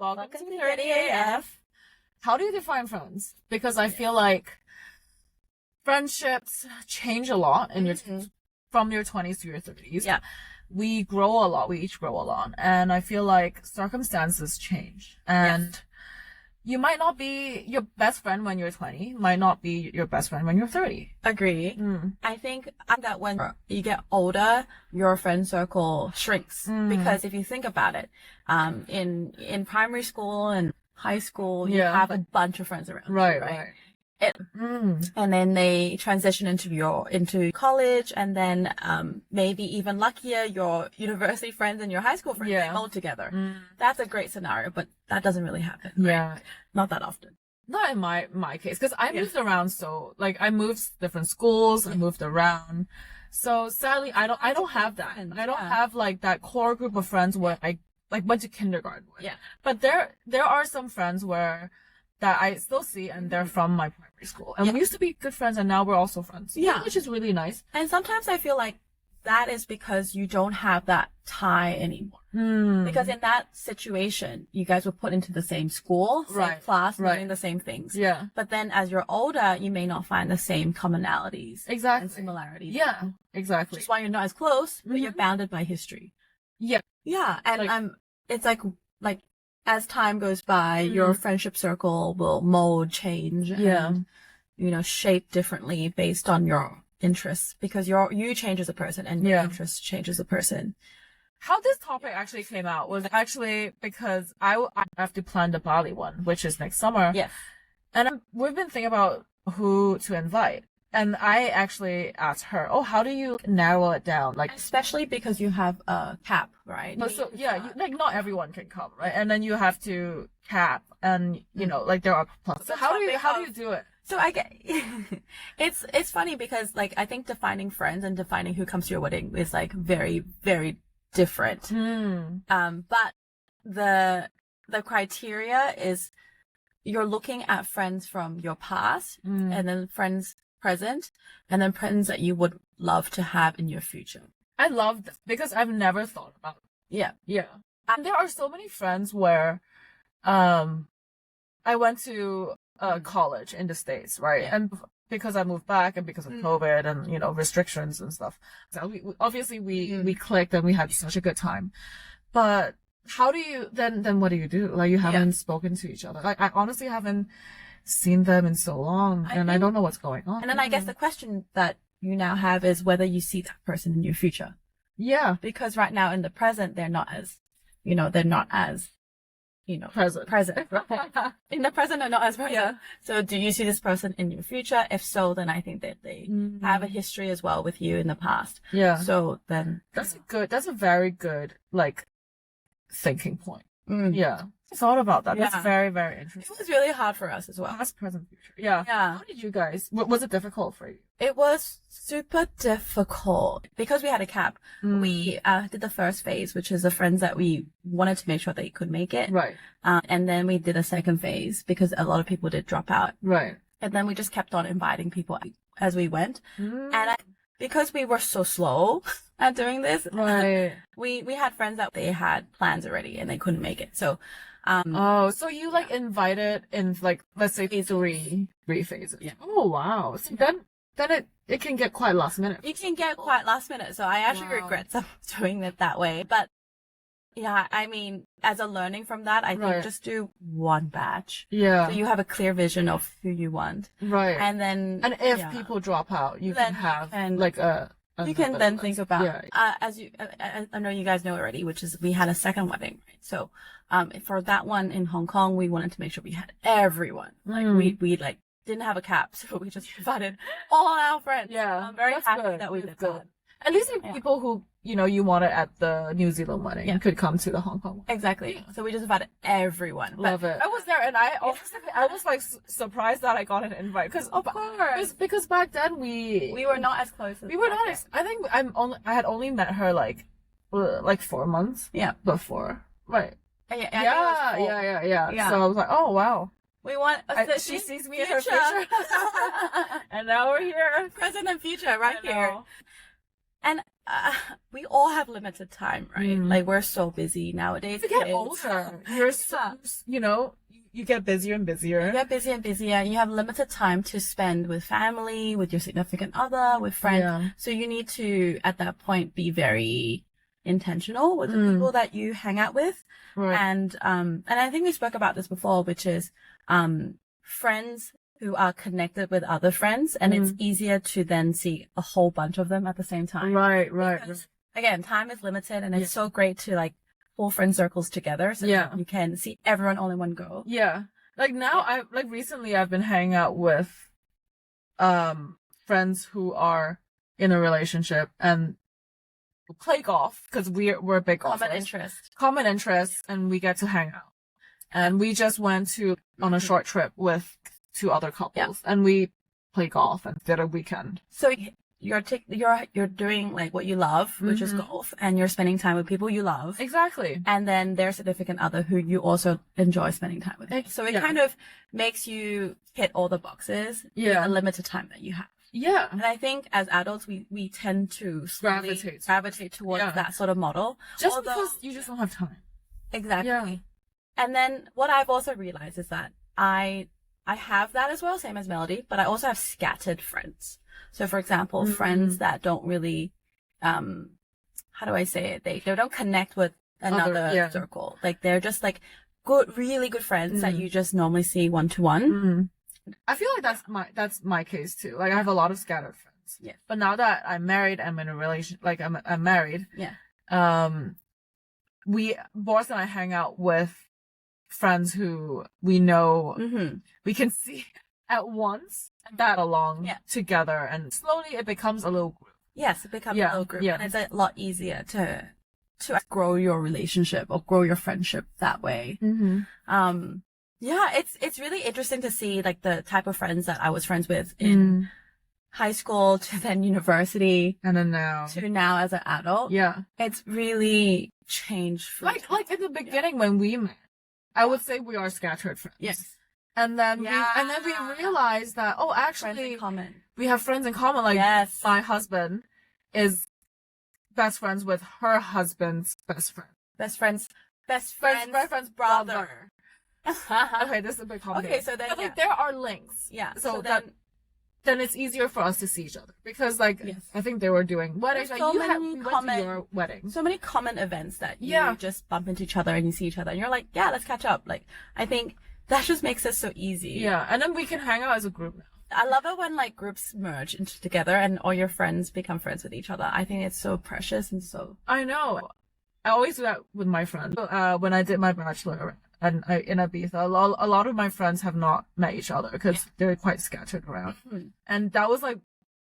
Welcome to 30 AF. How do you define friends? Because I feel like friendships change a lot in from your 20s to your 30s. Yeah. We grow a lot. We each grow a lot. And I feel like circumstances change. And you might not be your best friend when you're 20, might not be your best friend when you're 30. Agree. I think that when you get older, your friend circle shrinks. Because if you think about it, in primary school and high school, you have a bunch of friends around. Right. And then they transition into college, and then maybe even luckier, your university friends and your high school friends they hold together. That's a great scenario, but that doesn't really happen. Right? Not that often. Not in my case, because I moved around, so like I moved different schools, I moved around. So sadly, I don't have that. I don't have like that core group of friends where I like went to kindergarten with. Yeah. But there are some friends that I still see, and they're from my primary school. And we used to be good friends, and now we're also friends. Yeah. Which is really nice. And sometimes I feel like that is because you don't have that tie anymore. Because in that situation, you guys were put into the same school, same class, learning the same things. Yeah. But then as you're older, you may not find the same commonalities. Exactly. And similarities. Yeah, exactly. Which is why you're not as close, but you're bounded by history. Yeah. Yeah. And it's like as time goes by, your friendship circle will mold, change, and, shape differently based on your interests, because you change as a person and your interests change as a person. How this topic actually came out was actually because I have to plan the Bali one, which is next summer. Yes. And we've been thinking about who to invite. And I actually asked her, how do you narrow it down? Like, especially because you have a cap, right? So like not everyone can come, right? And then you have to cap, and like there are plus. So how do you do it? So I get it's funny because like I think defining friends and defining who comes to your wedding is like very, very different. But the criteria is you're looking at friends from your past, and then friends present, and then friends that you would love to have in your future. I love this because I've never thought about it. Yeah. And there are so many friends where I went to college in the States, right? And because I moved back and because of COVID and restrictions and stuff, so we clicked and we had such a good time. But how do you then what do you do? Like, you haven't spoken to each other. Like, I honestly haven't seen them in so long, and I don't know what's going on. And then I guess the question that you now have is whether you see that person in your future. Yeah. Because right now in the present, they're not as present. In the present, they're not as present. Yeah. So do you see this person in your future? If so, then I think that they have a history as well with you in the past. Yeah. So then that's a very good, like, thinking point. Yeah. Thought about that. That's very, very interesting. It was really hard for us as well. Past, present, future. Yeah. How did you guys? Was it difficult for you? It was super difficult because we had a cap. We did the first phase, which is the friends that we wanted to make sure they could make it. Right. And then we did a second phase because a lot of people did drop out. Right. And then we just kept on inviting people as we went. And because we were so slow at doing this, we had friends that they had plans already and they couldn't make it. So. So you like invited in, like, let's say three phases. Yeah. Oh wow. So then it can get quite last minute. It can get quite last minute. So I actually regret doing it that way. But yeah, I mean, as a learning from that, I think just do one batch. Yeah. So you have a clear vision of who you want. Right. And then if people drop out, you can have like you can then think about, as I know you guys know already, which is we had a second wedding, right? So, for that one in Hong Kong, we wanted to make sure we had everyone. Like, we like didn't have a cap, so we just invited all our friends. Yeah. I'm very happy that we did that. At least people who, you wanted at the New Zealand wedding could come to the Hong Kong one. Exactly. Yeah. So we just invited everyone. Love it. I was there, and I was like surprised that I got an invite. Because back then we were not as close as we were not as, I think I had only met her like 4 months before. Right. Yeah. So I was like, oh wow. We want she sees me in her future. And now we're here. Present and future right here. And we all have limited time, right? Like we're so busy nowadays. You get older. You're so, you know, you get busier and busier. You get busier and busier, and you have limited time to spend with family, with your significant other, with friends. Yeah. So you need to, at that point, be very intentional with the people that you hang out with. Right. And I think we spoke about this before, which is friends who are connected with other friends, and it's easier to then see a whole bunch of them at the same time. Right. Because, again, time is limited, and it's so great to like pull friend circles together so that you can see everyone all in one go. Yeah. Like now, recently I've been hanging out with friends who are in a relationship and play golf because we're big golfers. Common interests, and we get to hang out. And we just went on a short trip with 2 other couples, and we play golf and did a weekend. So you're doing like what you love, which is golf, and you're spending time with people you love. Exactly. And then their significant other who you also enjoy spending time with. So it kind of makes you hit all the boxes in the limited time that you have. Yeah. And I think as adults, we tend to gravitate towards that sort of model. Because you just don't have time. Exactly. Yeah. And then what I've also realized is that I have that as well, same as Melody, but I also have scattered friends. So for example, friends that don't really, how do I say it? They don't connect with another circle. Like they're just like really good friends that you just normally see one-to-one. I feel like that's my case too. Like I have a lot of scattered friends. Yeah. But now that I'm married, I'm in a relation, like I'm married. Yeah. Boris and I hang out with friends who we know we can see at once and get along together, and slowly it becomes a little group. Yes, it becomes a little group, and it's a lot easier to grow your relationship or grow your friendship that way. Yeah, it's really interesting to see like the type of friends that I was friends with in high school to then university and then now as an adult. Yeah, it's really changed. Like in the beginning when we met, I would say we are scattered friends. Yes. And then we realized that, actually we have friends in common. Like my husband is best friends with her husband's best friend. Best friend's brother. Okay, this is a bit complicated. Okay, so then like there are links. Yeah. So then it's easier for us to see each other because I think they were doing weddings. Like we went to your wedding. So many common events that you just bump into each other and you see each other and you're like, yeah, let's catch up. Like I think that just makes it so easy. Yeah, and then we can hang out as a group now. I love it when like groups merge together and all your friends become friends with each other. I think it's so precious and so. I know. I always do that with my friends. When I did my bachelor and in Ibiza, a lot of my friends have not met each other because they're quite scattered around. And that was like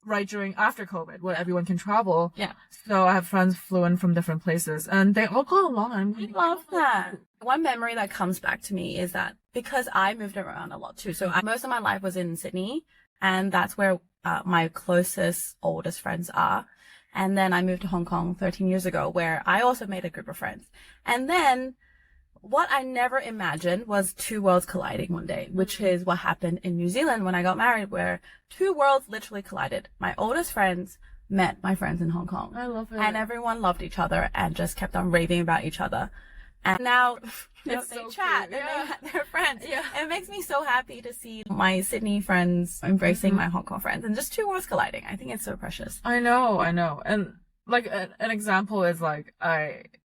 right after COVID, where everyone can travel. Yeah. So I have friends flew in from different places, and they all got along. I love that. One memory that comes back to me is that because I moved around a lot too. So most of my life was in Sydney, and that's where my closest, oldest friends are. And then I moved to Hong Kong 13 years ago, where I also made a group of friends. And then what I never imagined was 2 worlds colliding one day, which is what happened in New Zealand when I got married, where 2 worlds literally collided. My oldest friends met my friends in Hong Kong. I love it. And everyone loved each other and just kept on raving about each other. And now they so chat and they're friends. Yeah. And it makes me so happy to see my Sydney friends embracing my Hong Kong friends and just 2 worlds colliding. I think it's so precious. I know. And like an example is like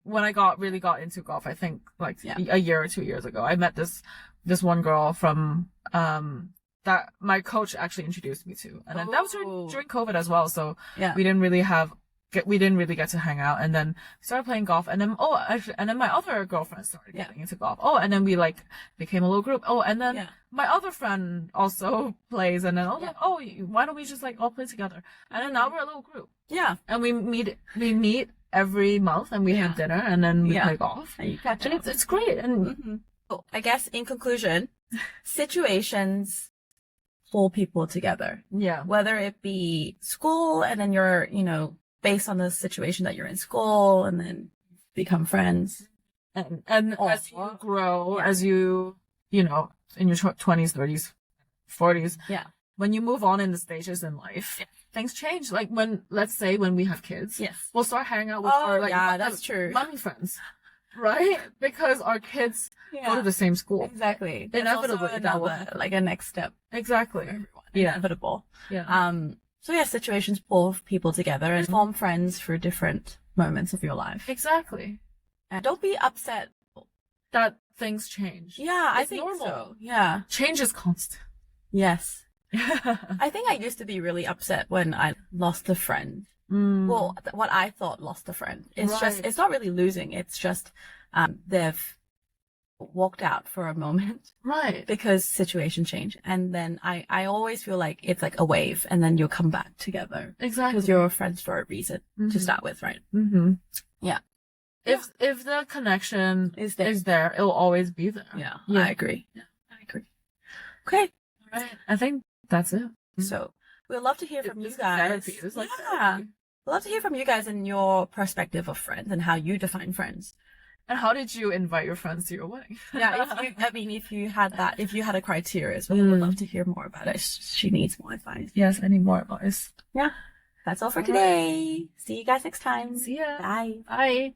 when I really got into golf, I think like a year or 2 years ago, I met this one girl from that my coach actually introduced me to, and then that was during COVID as well. So we didn't really get to hang out, and then started playing golf, and then and then my other girlfriend started getting into golf. And then we like became a little group. And then my other friend also plays, and then why don't we just like all play together? And then now we're a little group. Yeah, and we meet every month, and we have dinner, and then we play golf. And you catch up. It's great. And I guess in conclusion, situations pull people together. Yeah, whether it be school, and then you're based on the situation that you're in school, and then become friends. And as you grow, as you in your 20s, 30s, 40s, when you move on in the stages in life, things change. Like let's say when we have kids, Yes. we'll start hanging out with our like that's true. mommy friends, right? Because our kids go to the same school. Exactly. Inevitably, like a next step. Exactly. For everyone. Yeah. Inevitable. Yeah. So yeah, situations pull people together and form friends through different moments of your life. Exactly. And don't be upset that things change. Yeah, I think normal. so. Yeah. Change is constant. Yes. I think I used to be really upset when I lost a friend. Well, what I thought lost a friend. It's just, it's not really losing. It's just, they've walked out for a moment. Right. Because situation change. And then I always feel like it's like a wave and then you'll come back together. Exactly. Because you're friends for a reason to start with, right? Yeah. If the connection is there, it'll always be there. Yeah. I agree. Yeah, I agree. Okay. All right. I think that's it. So we'd love to hear from you guys. Therapy. It's like therapy. We'd love to hear from you guys and your perspective of friends and how you define friends. And how did you invite your friends to your wedding? Yeah, if you had a criteria as well, we'd love to hear more about it. She needs more advice. Yes, I need more advice. Yeah. That's all for today. See you guys next time. See ya. Bye. Bye.